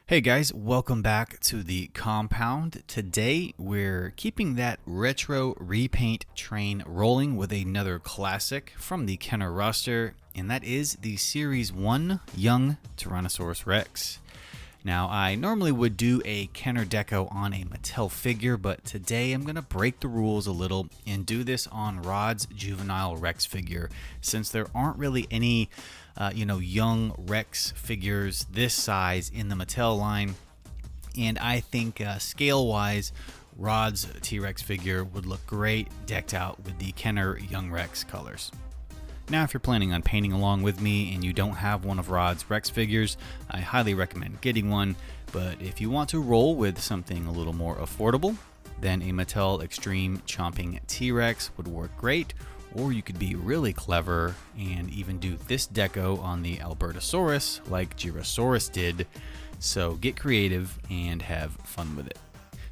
Hey guys, welcome back to the compound. Today we're keeping that retro repaint train rolling with another classic from the Kenner roster, and that is the Series 1 Young Tyrannosaurus Rex. Now, I normally would do a Kenner deco on a Mattel figure, but today I'm going to break the rules a little and do this on Rod's juvenile Rex figure, since there aren't really any young Rex figures this size in the Mattel line. And I think scale-wise, Rod's T-Rex figure would look great decked out with the Kenner Young Rex colors. Now, if you're planning on painting along with me and you don't have one of Rod's Rex figures, I highly recommend getting one. But if you want to roll with something a little more affordable, then a Mattel Extreme Chomping T-Rex would work great. Or you could be really clever and even do this deco on the Albertosaurus like Gyrosaurus did. So get creative and have fun with it.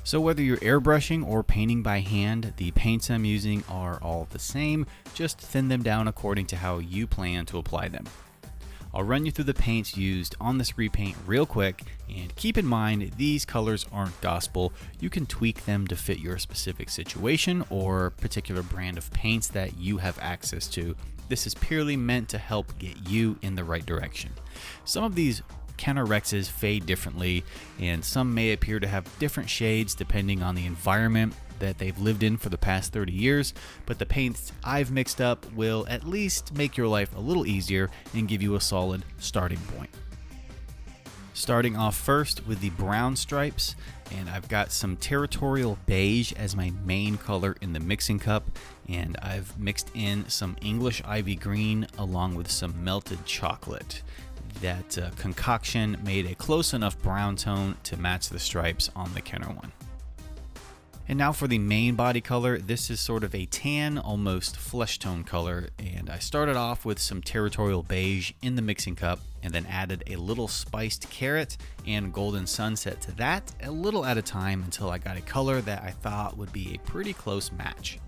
So whether you're airbrushing or painting by hand, the paints I'm using are all the same, just thin them down according to how you plan to apply them. I'll run you through the paints used on this repaint real quick, and keep in mind these colors aren't gospel. You can tweak them to fit your specific situation or particular brand of paints that you have access to. This is purely meant to help get you in the right direction. Some of these Kenner Rexes fade differently, and some may appear to have different shades depending on the environment that they've lived in for the past 30 years, but the paints I've mixed up will at least make your life a little easier and give you a solid starting point. Starting off first with the brown stripes, and I've got some Territorial Beige as my main color in the mixing cup, and I've mixed in some English Ivy Green along with some melted chocolate. That concoction made a close enough brown tone to match the stripes on the Kenner one. And now for the main body color, this is sort of a tan, almost flesh tone color, and I started off with some Territorial Beige in the mixing cup and then added a little spiced carrot and golden sunset to that, a little at a time until I got a color that I thought would be a pretty close match.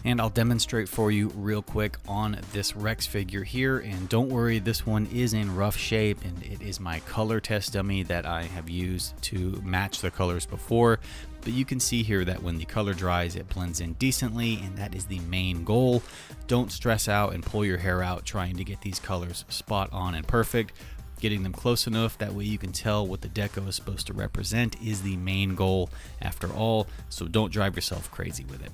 And I'll demonstrate for you real quick on this Rex figure here, and don't worry, this one is in rough shape and it is my color test dummy that I have used to match the colors before, but you can see here that when the color dries it blends in decently, and that is the main goal. Don't stress out and pull your hair out trying to get these colors spot on and perfect. Getting them close enough that way you can tell what the deco is supposed to represent is the main goal after all, so don't drive yourself crazy with it.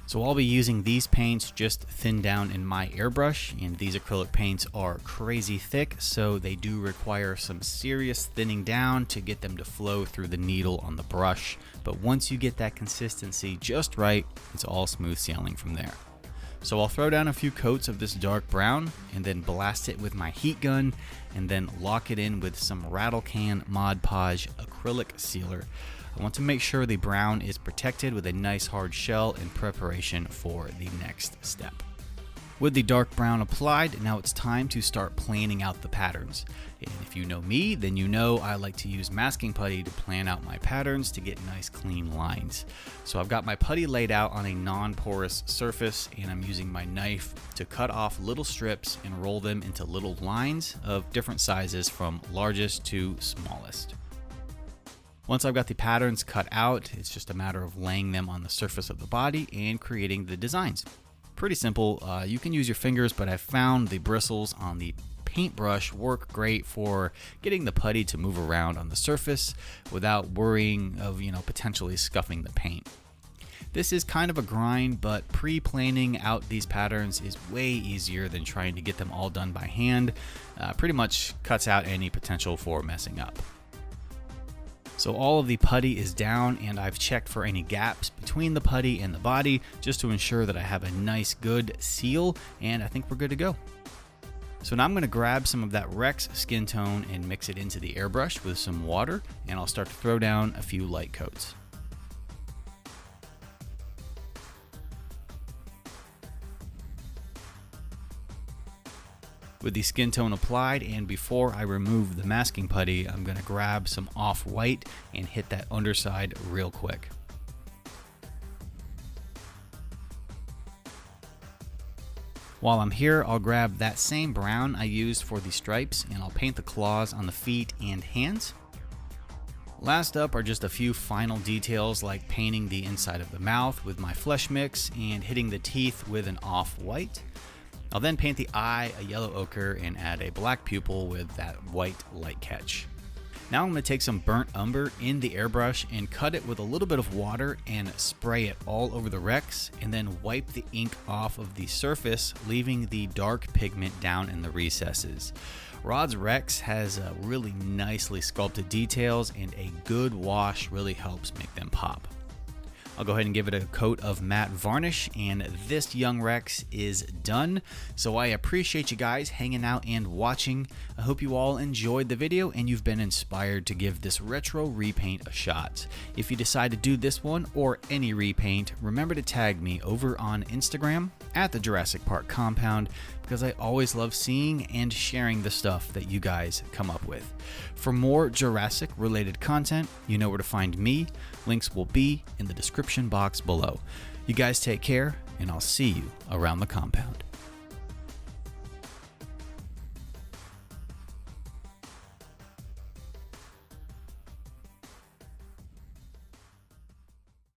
So I'll be using these paints just thinned down in my airbrush, and these acrylic paints are crazy thick, so they do require some serious thinning down to get them to flow through the needle on the brush. But once you get that consistency just right, it's all smooth sailing from there. So I'll throw down a few coats of this dark brown and then blast it with my heat gun and then lock it in with some Rattle Can Mod Podge acrylic sealer. I want to make sure the brown is protected with a nice hard shell in preparation for the next step. With the dark brown applied, now it's time to start planning out the patterns. And if you know me, then you know I like to use masking putty to plan out my patterns to get nice clean lines. So I've got my putty laid out on a non-porous surface, and I'm using my knife to cut off little strips and roll them into little lines of different sizes from largest to smallest. Once I've got the patterns cut out, it's just a matter of laying them on the surface of the body and creating the designs. Pretty simple. You can use your fingers, but I've found the bristles on the paintbrush work great for getting the putty to move around on the surface without worrying of, potentially scuffing the paint. This is kind of a grind, but pre-planning out these patterns is way easier than trying to get them all done by hand. Pretty much cuts out any potential for messing up. So all of the putty is down, and I've checked for any gaps between the putty and the body just to ensure that I have a nice good seal, and I think we're good to go. So now I'm going to grab some of that Rex skin tone and mix it into the airbrush with some water, and I'll start to throw down a few light coats. With the skin tone applied, and before I remove the masking putty, I'm going to grab some off-white and hit that underside real quick. While I'm here, I'll grab that same brown I used for the stripes and I'll paint the claws on the feet and hands. Last up are just a few final details like painting the inside of the mouth with my flesh mix and hitting the teeth with an off-white. I'll then paint the eye a yellow ochre and add a black pupil with that white light catch. Now I'm going to take some burnt umber in the airbrush and cut it with a little bit of water and spray it all over the Rex, and then wipe the ink off of the surface, leaving the dark pigment down in the recesses. Rod's Rex has really nicely sculpted details, and a good wash really helps make them pop. I'll go ahead and give it a coat of matte varnish, and this young Rex is done. So I appreciate you guys hanging out and watching. I hope you all enjoyed the video and you've been inspired to give this retro repaint a shot. If you decide to do this one or any repaint, remember to tag me over on Instagram at the Jurassic Park Compound, because I always love seeing and sharing the stuff that you guys come up with. For more Jurassic related content, you know where to find me. Links will be in the description box below. You guys take care, and I'll see you around the compound.